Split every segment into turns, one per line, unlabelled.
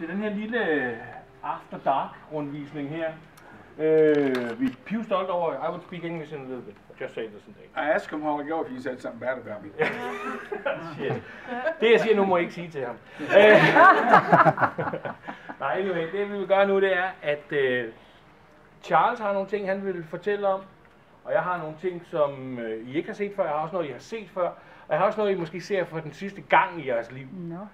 til den her lille After Dark rundvisning her. Vi er pivstolte over, I would speak English in a little bit. Just say this and
I asked him how ago if you said something bad about me.
Shit. Det jeg siger nu må jeg ikke sige til ham. Nej, anyway, det vi vil gøre nu, det er, at Charles har nogle ting, han vil fortælle om. Og jeg har nogle ting, som I ikke har set før. Jeg har også noget, I har set før. Og jeg har også noget, I måske ser for den sidste gang i jeres liv.
No.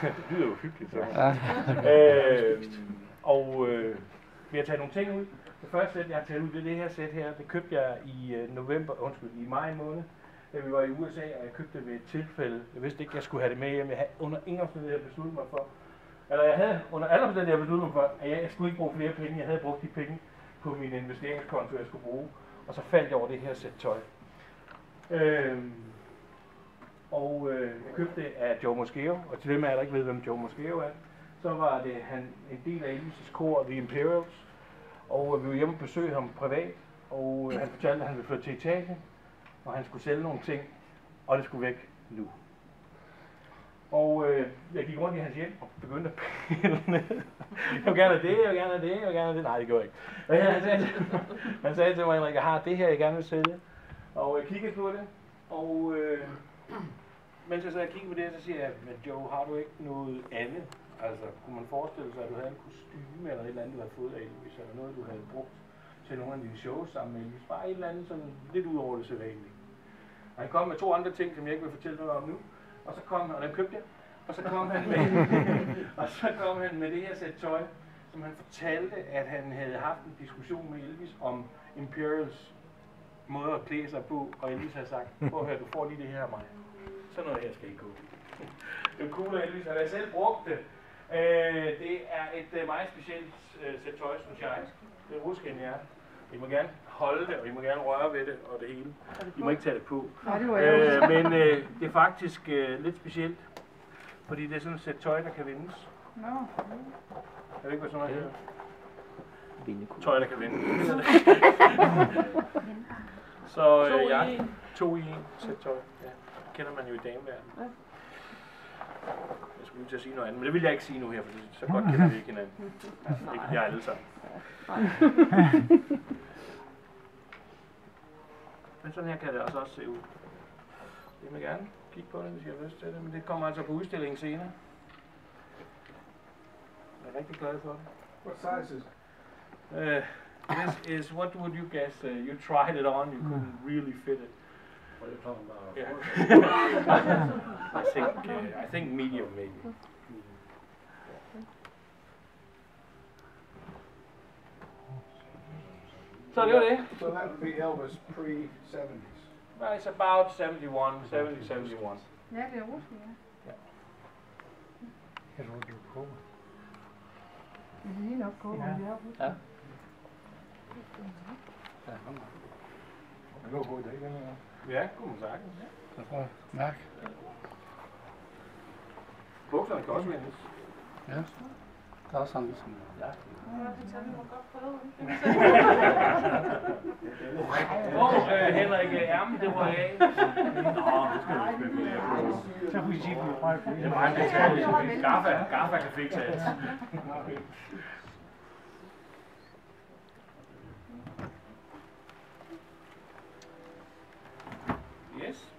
Det lyder jo hyggeligt, så. Vi har taget nogle ting ud. Det første sæt, jeg har taget ud, det er det her sæt her. Det købte jeg i maj måned, da vi var i USA, og jeg købte det ved et tilfælde. Jeg vidste ikke, jeg skulle have det med hjem. Jeg havde under ingen omstændigheder besluttet mig for, jeg havde under alle omstændigheder besluttet mig for, at jeg skulle ikke bruge flere penge. Jeg havde brugt de penge på min investeringskonto, jeg skulle bruge. Og så faldt jeg over det her sæt tøj. Jeg købte det af Joe Moscheo, og til dem af jer, der ikke ved, hvem Joe Moscheo er, så var det en del af Elvis' kor, The Imperials, og vi var hjemme og besøgte ham privat, og han fortalte, at han ville flytte til Italien, og han skulle sælge nogle ting, og det skulle væk nu. Og jeg gik rundt i hans hjem og begyndte at pille ned. Jeg vil gerne have det, jeg vil gerne have det, jeg vil gerne have det. Nej, det gjorde jeg ikke. Han sagde til mig, Henrik, jeg har det her, jeg gerne vil sælge. Og jeg kiggede på det, og mens jeg så kiggede på det, så siger jeg, men Joe, har du ikke noget andet? Altså, kunne man forestille sig, at du havde en kostyme eller et eller andet, du havde fået af Elvis, eller noget, du havde brugt til nogle af dine shows sammen med Elvis? Bare et eller andet sådan lidt ud over det sædvanlige. Og han kom med 2 andre ting, som jeg ikke vil fortælle noget om nu. Og så kom han, og dem købte jeg. Og så kom han med, det her sæt tøj, som han fortalte, at han havde haft en diskussion med Elvis om Imperials måde at klæde sig på, og Elvis havde sagt, prøv at høre, du får lige det her af mig. Sådan noget her skal ikke gå. Det er cool, at Elvis har selv brugt det. Det er et meget specielt sæt tøj, synes jeg. Det er rusken, ja. I må gerne holde det, og I må gerne røre ved det, og det hele. I må ikke tage det på. Men det er faktisk lidt specielt, fordi det er sådan et sæt tøj, der kan vindes.
No.
Jeg ved ikke, hvad sådan noget her. Tøj, der kan vindes. Så ja, 2 i 1 sæt tøj. Ja. Det kender man jo i dameverdenen. Jeg skulle lige til at sige noget andet, men det vil jeg ikke sige nu her, for så godt kender vi ikke hinanden. Ikke jeg alle sammen. Men sådan her kan det også se ud. Jeg vil gerne kigge på det, hvis jeg har lyst til det, men det kommer altså på udstillingen senere. Jeg er rigtig glad for det.
What size is it?
This is, what would you guess? You tried it on, you couldn't really fit it.
What are you talking about?
Yeah. I think medium maybe. Så det var det.
So that would be Elvis pre-70s.
Well, it's about 71.
Ja, det er rusken, ja.
Jeg tror, du er på.
Det er lige nok på,
Ja.
Ja.
Det går på i dag, den her.
Ja, kunne man sagtens.
Så får jeg mærke.
Bukserne kan også vendes.
Ja. Der er også sådan ligesom. Ja.
Henrik, ærmen, det var af. Nå, det skal du ikke spekulere på.
Så kunne I sige, at du er fra
Det er meget detalje. Gaffa kan fikse alt. Yes.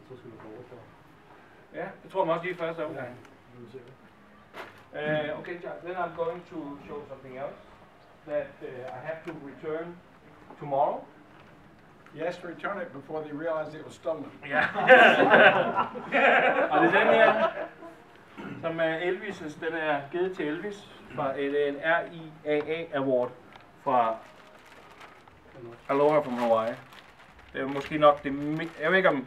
Så skal du gå over for.
Ja, det tror jeg også lige i første omgang. Okay, John, then I'm going to show something else that I have to return tomorrow.
Yes, return it before they realized it was stolen.
Ja. Og det er den her, som er Elvis', den er givet til Elvis fra en RIAA Award fra Aloha from Hawaii. Det er måske nok det, jeg ved ikke om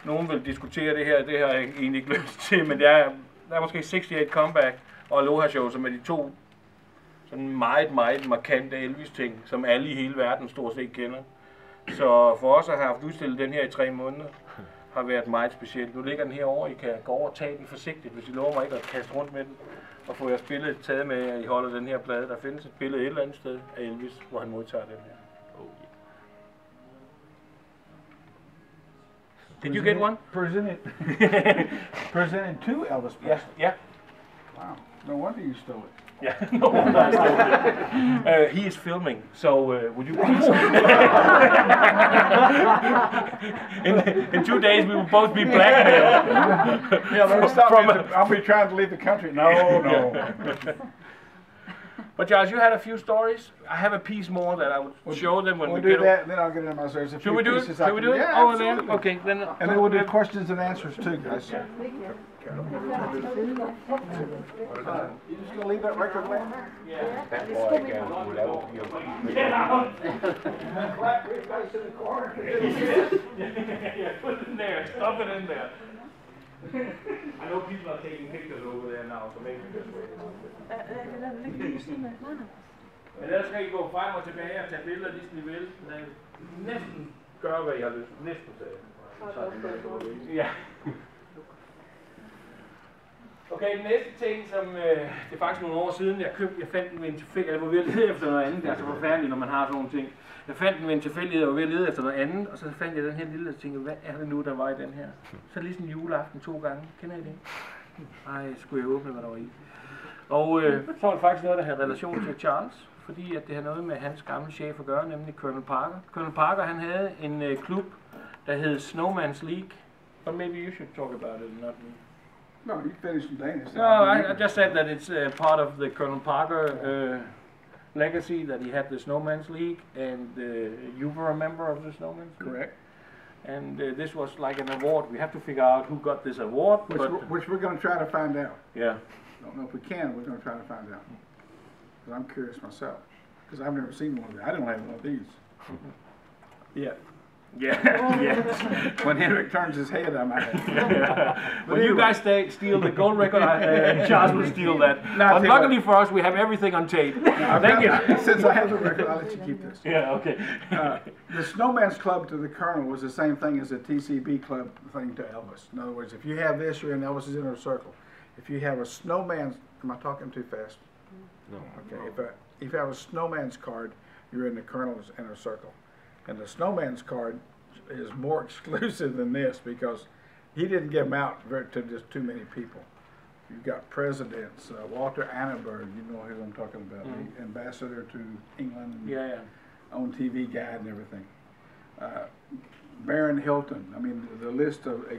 nogen vil diskutere det her, det har jeg egentlig ikke lyst til, men der er måske 68 Comeback og Aloha Show, som er de 2 sådan meget markante Elvis-ting, som alle i hele verden stort set kender. Så for os at have haft udstillet den her i 3 måneder, har været meget specielt. Nu ligger den herovre, I kan gå over og tage den forsigtigt, hvis I lover mig ikke at kaste rundt med den. Og få jeres billede taget med, at I holder den her plade. Der findes et billede et eller andet sted af Elvis, hvor han modtager den her. Oh, yeah. Did you get one?
Presented to Elvis Presley.
Yeah, yeah.
Wow, no wonder you stole it.
Yeah, no, I stole it. He is filming, so would you please? in 2 days we will both be blackmailed.
Yeah, don't stop me. I'll be trying to leave the country. No.
But Josh, you had a few stories. I have a piece more that I would show them when
We'll
we
do
get
that, and then I'll get into my stories.
Should we do it? Should we do it?
Yeah,
Oh, then
absolutely.
okay, then.
And then we'll do questions and answers too, guys. You just gonna leave that record laying there?
Yeah.
That boy again, that will be
Get out.
Clap your face in the corner.
Yeah, put it in there. Stuff it in there. I know people are taking pictures over there now, så maybe just wait a little bit. Men ellers kan I gå frem og tilbage og tage billeder, ligesom I vil. Næsten gøre, hvad I har lyst. Næsten til. Ja. Okay, den næste ting, som det er faktisk nogle år siden, jeg fandt den ved en tilfældighed. Jeg var ved at lede efter noget andet, det er så forfærdeligt, når man har sådan nogle ting. Jeg fandt den ved en tilfældighed, og var ved at lede efter noget andet, og så fandt jeg den her lille, og tænkte, hvad er det nu, der var i den her? Så lige sådan en juleaften 2 gange. Kender I det? Ej, skulle jeg åbne, hvad der var i. Og så var det faktisk noget, der havde relation til Charles, fordi at det har noget med hans gamle chef at gøre, nemlig Colonel Parker. Colonel Parker, han havde en klub, der hed Snowman's League. But maybe you should talk about it, not me.
No, you finished the Danish.
No, I just said that it's part of the Colonel Parker legacy, that he had the Snowman's League, and you were a member of the Snowman's League.
Correct.
And this was like an award. We have to figure out who got this award.
Which we're going to try to find out.
Yeah.
Don't know if we can. We're going to try to find out. Because I'm curious myself. Because I've never seen one of these. I don't have one of these. Yeah.
Yeah. Yeah.
When Henrik turns his head, I might.
When you guys steal the gold record, Charles will steal that.
No,
Unluckily for us, we have everything on tape. Thank you.
Since I have the record, I'll let you keep this.
Yeah, okay.
The Snowman's Club to the Colonel was the same thing as the TCB Club thing to Elvis. In other words, if you have this, you're in Elvis's inner circle. If you have a Snowman's, am I talking too fast?
No.
Okay, if you have a Snowman's card, you're in the Colonel's inner circle. And the Snowman's card is more exclusive than this because he didn't give them out to just too many people. You've got presidents, Walter Annenberg, you know who I'm talking about, the ambassador to England, and
Yeah.
on TV guide and everything. Baron Hilton, I mean, the list of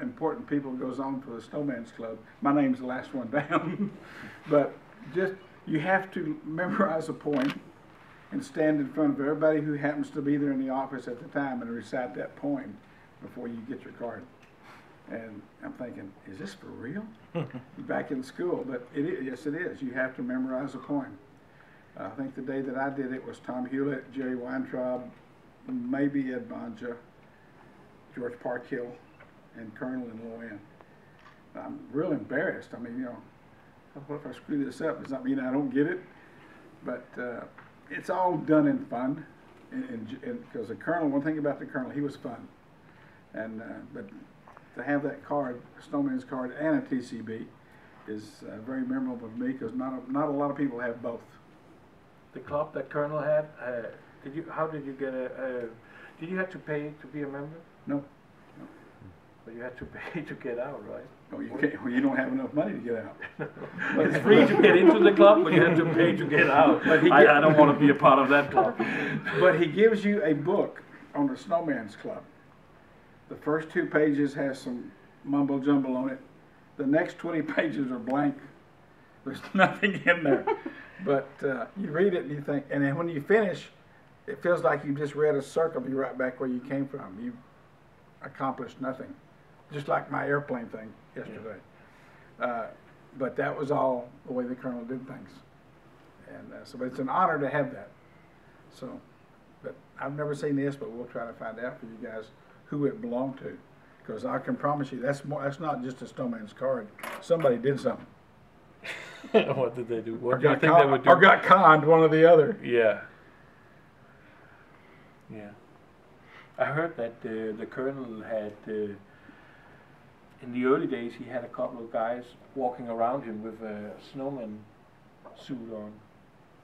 important people goes on for the Snowman's Club. My name's the last one down. But just, you have to memorize a poem and stand in front of everybody who happens to be there in the office at the time and recite that poem before you get your card. And I'm thinking, is this for real? Back in school, but it is, yes it is. You have to memorize a poem. I think the day that I did it was Tom Hewlett, Jerry Weintraub, maybe Ed Bonja, George Parkhill, and Colonel and Loanne. I'm real embarrassed. I mean, you know, what if I screw this up? Does that mean I don't get it? But it's all done in fun, because the Colonel, one thing about the Colonel, he was fun. And but to have that card, Snowman's card, and a TCB is very memorable to me because not a lot of people have both.
The club that Colonel had, how did you get did you have to pay to be a member?
No.
But you had to pay to get out, right?
Oh, you can't. Well, you don't have enough money to get out.
It's free to get into the club, but you have to pay to get out. But I don't want to be a part of that club.
But he gives you a book on the Snowman's Club. The first 2 pages has some mumble jumble on it. The next 20 pages are blank. There's nothing in there. But you read it and you think, and then when you finish, it feels like you just read a circle. You're right back where you came from. You accomplished nothing. Just like my airplane thing yesterday. But that was all the way the Colonel did things. And so it's an honor to have that. So, but I've never seen this, but we'll try to find out for you guys who it belonged to. Because I can promise you, that's not just a Snowman's card. Somebody did something.
What did they do? What do you
Or
think they would do?
or got conned, one or the other.
Yeah. Yeah. I heard that the Colonel had, in the early days, he had a couple of guys walking around him with a snowman suit on,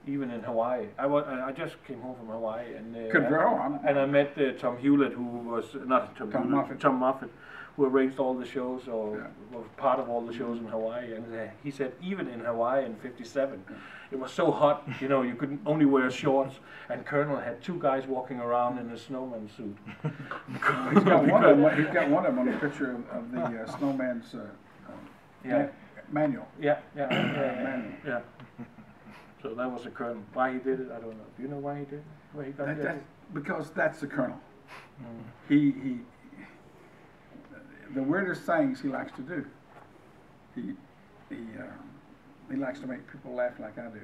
even in Hawaii. I just came home from Hawaii, and
Good girl.
I met Tom Hewlett, who was not Tom
Moffat.
Tom Moffat, who arranged all the shows or
Yeah.
was part of all the shows in Hawaii. And he said even in Hawaii in '57, it was so hot, you know, you could only wear shorts. And Colonel had 2 guys walking around in a snowman suit.
He's got one of them. He's got one of them on a picture of the snowman's
Yeah.
manual.
Yeah, yeah, yeah,
Manual.
yeah. So that was the Colonel. Why he did it, I don't know. Do you know why he did it? Where he got the idea?
Because that's the Colonel.
Mm.
He the weirdest things he likes to do. He likes to make people laugh like I do.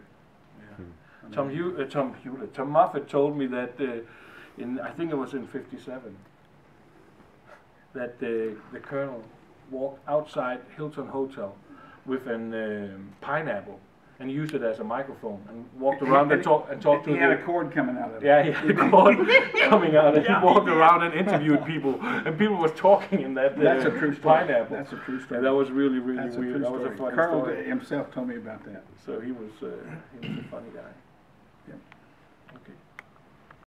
Tom Moffat told me that I think it was in '57 that the Colonel walked outside Hilton Hotel with an pineapple and used it as a microphone and walked around and talked to
He had a cord coming out of it.
Yeah, he had a cord coming out and he walked around and interviewed people and people was talking in that
That's a true story.
pineapple.
That's a true story.
And that was really, really
That's a
weird.
true
That was a
story.
funny
Colonel
story.
himself told me about that.
So he was a funny guy.
Yep.